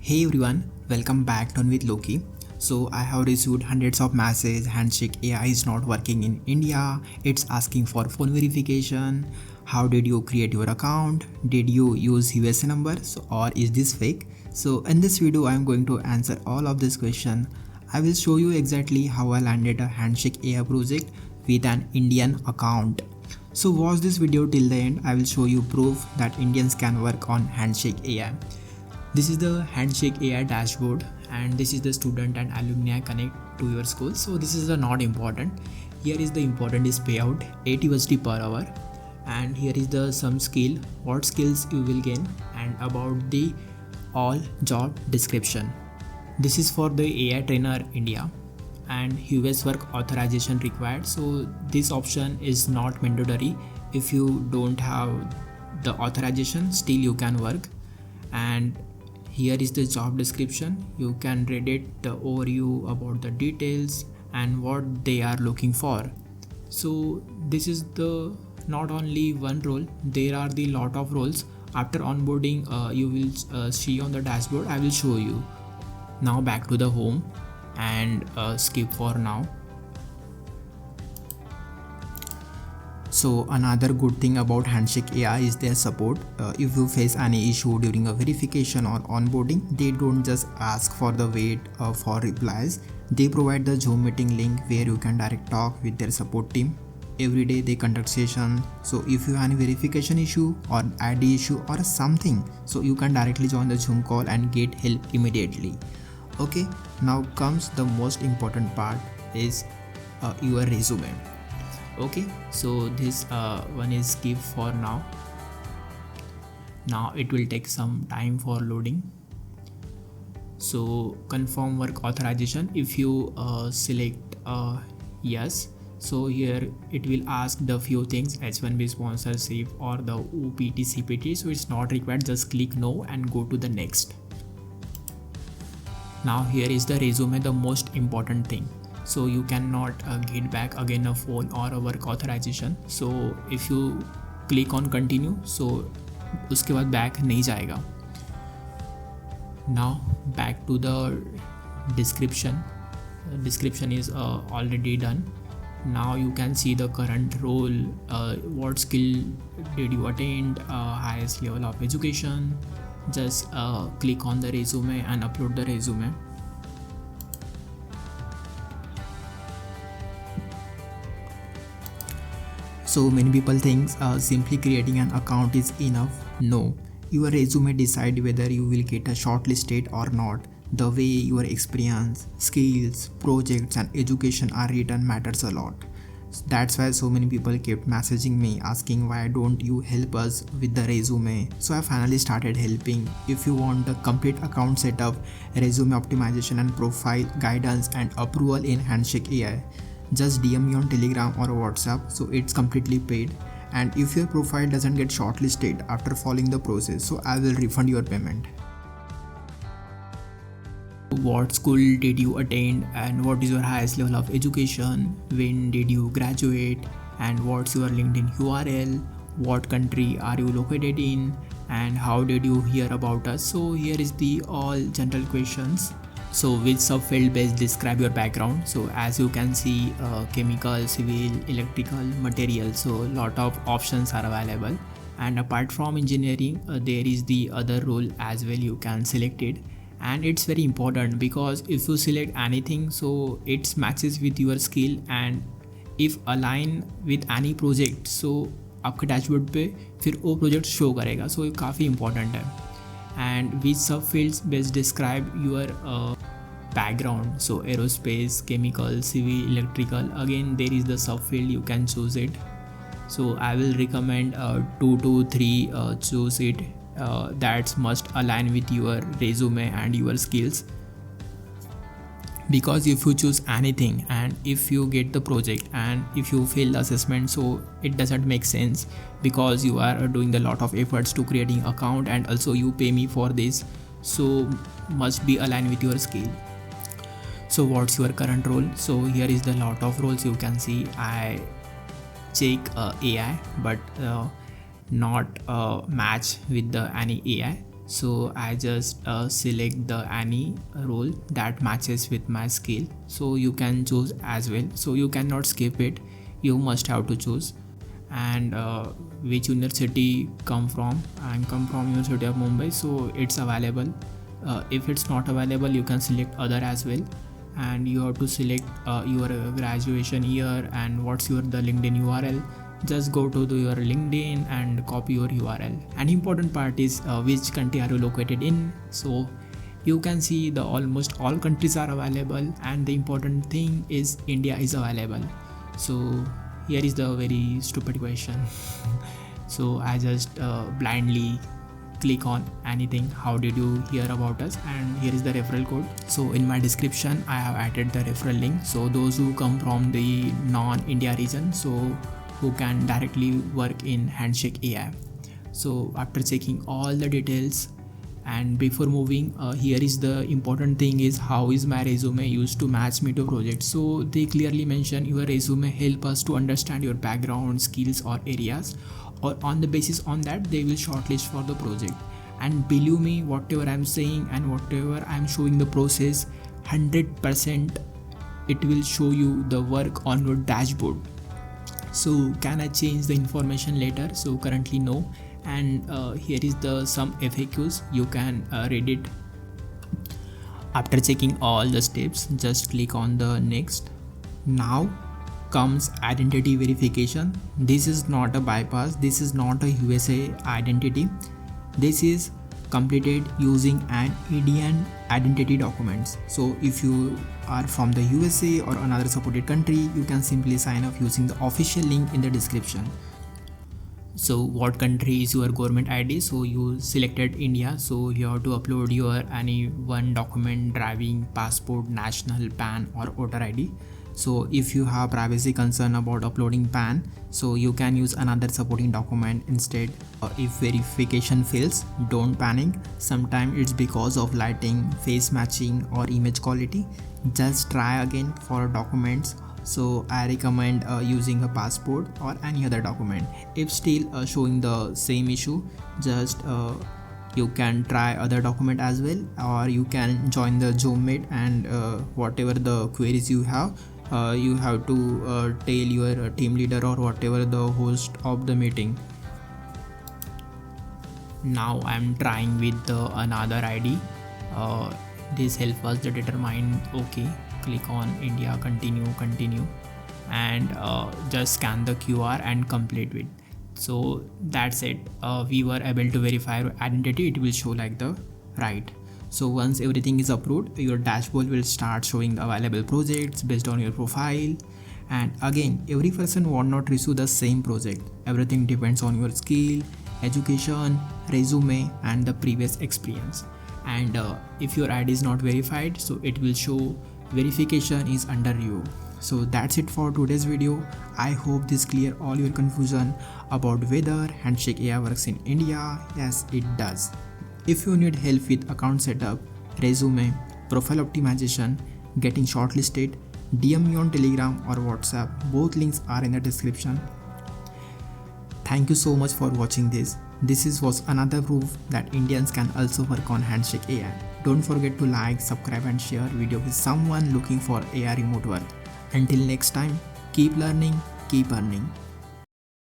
Hey everyone, welcome back to Earn With Loki. So I have received hundreds of messages. Handshake AI is not working in India. It's asking for phone verification. How did you create your account? Did you use USA number? Or is this fake? So in this video, I am going to answer all of this question. I will show you exactly how I landed a Handshake AI project with an Indian account. So watch this video till the end. I will show you proof that Indians can work on Handshake AI. This is the Handshake AI dashboard, and this is the student and alumni connect to your school. So this is the not important. Here is the important is payout 8 USD per hour, and here is the some skill, what skills you will gain, and about the all job description. This is for the AI trainer India, and US work authorization required. So this option is not mandatory. If you don't have the authorization, still you can work. And here is the job description. You can read it, the overview about the details and what they are looking for. So this is the not only one role, there are the lot of roles. After onboarding, you will see on the dashboard. I will show you. Now back to the home and skip for now. So another good thing about Handshake AI is their support. If you face any issue during a verification or onboarding, they don't just ask for the wait for replies. They provide the Zoom meeting link where you can direct talk with their support team. Every day they conduct session. So if you have any verification issue or ID issue or something, so you can directly join the Zoom call and get help immediately. Okay, now comes the most important part is your resume. Okay, so this one is skip for now. Now it will take some time for loading. So confirm work authorization. If you select yes, so here it will ask the few things, H1B sponsorship or the OPT CPT. So it's not required, just click no and go to the next. Now here is the resume, the most important thing. So you cannot get back again a phone or a work authorization. So if you click on continue, so उसके बाद back नहीं जाएगा. Now back to the description. Description is already done. Now you can see the current role, what skill did you attain, highest level of education. Just click on the resume and upload the resume. So many people think simply creating an account is enough. No, your resume decide whether you will get a shortlisted or not. The way your experience, skills, projects and education are written matters a lot. That's why so many people kept messaging me asking why don't you help us with the resume. So I finally started helping. If you want the complete account setup, resume optimization and profile guidance and approval in Handshake AI, just DM me on Telegram or WhatsApp. So it's completely paid, and if your profile doesn't get shortlisted after following the process, so I will refund your payment. What school did you attend, and what is your highest level of education, when did you graduate, and what's your LinkedIn URL, what country are you located in, and how did you hear about us. So here is the all general questions. So which subfield best describe your background. So as you can see, chemical, civil, electrical, material. So lot of options are available. And apart from engineering, there is the other role as well. You can select it, and it's very important because if you select anything, so it matches with your skill, and if align with any project, so आपके dashboard पे फिर वो project show करेगा. सो ये काफ़ी important है. And which subfields best describe your background. So aerospace, chemical, civil, electrical. Again there is the subfield, you can choose it. So I will recommend 2 to 3 choose it. That must align with your resume and your skills, because if you choose anything and if you get the project and if you fail the assessment, so it doesn't make sense, because you are doing the lot of efforts to creating account and also you pay me for this, so must be aligned with your skill. So what's your current role? So here is the lot of roles. You can see I check AI but not match with the any AI. So I just select the any role that matches with my skill. So you can choose as well, so you cannot skip it, you must have to choose. And which university come from, and come from University of Mumbai, so it's available. If it's not available, you can select other as well. And you have to select your graduation year and what's your the LinkedIn URL. Just go to your LinkedIn and copy your URL. An important part is which country are you located in. So you can see the almost all countries are available, and the important thing is India is available. So here is the very stupid question. So I just blindly click on anything, how did you hear about us, and here is the referral code. So in my description I have added the referral link, so those who come from the non-India region, so who can directly work in Handshake AI. So after checking all the details and before moving, here is the important thing is how is my resume used to match me to project. So they clearly mention your resume help us to understand your background, skills or areas, or on the basis on that they will shortlist for the project. And believe me, whatever I'm saying and whatever I'm showing the process, 100% it will show you the work on your dashboard. So can I change the information later? So currently no. And here is the some FAQs, you can read it. After checking all the steps, just click on the next. Now comes identity verification. This is not a bypass, this is not a USA identity, this is completed using an Indian identity documents. So if you are from the USA or another supported country, you can simply sign up using the official link in the description. So what country is your government ID? So you selected India, so you have to upload your any one document, driving, passport, national, PAN or voter ID. So if you have privacy concern about uploading PAN, so you can use another supporting document instead. If verification fails, don't panic, sometimes it's because of lighting, face matching or image quality. Just try again for documents. So I recommend using a passport or any other document. If still showing the same issue, just you can try other document as well, or you can join the Zoom meet and whatever the queries you have to tell your team leader or whatever the host of the meeting. Now I'm trying with another ID. This helps us to determine. Okay, click on India, continue, and just scan the QR and complete it. So that's it, we were able to verify your identity. It will show like the right. So once everything is approved, your dashboard will start showing the available projects based on your profile. And again, every person will not receive the same project. Everything depends on your skill, education, resume and the previous experience. And if your ID is not verified, so it will show verification is under you. So that's it for today's video. I hope this clear all your confusion about whether Handshake AI works in India. Yes, it does. If you need help with account setup, resume, profile optimization, getting shortlisted, DM me on Telegram or WhatsApp. Both links are in the description. Thank you so much for watching this. This was another proof that Indians can also work on Handshake AI. Don't forget to like, subscribe and share video with someone looking for AI remote work. Until next time, keep learning, keep earning.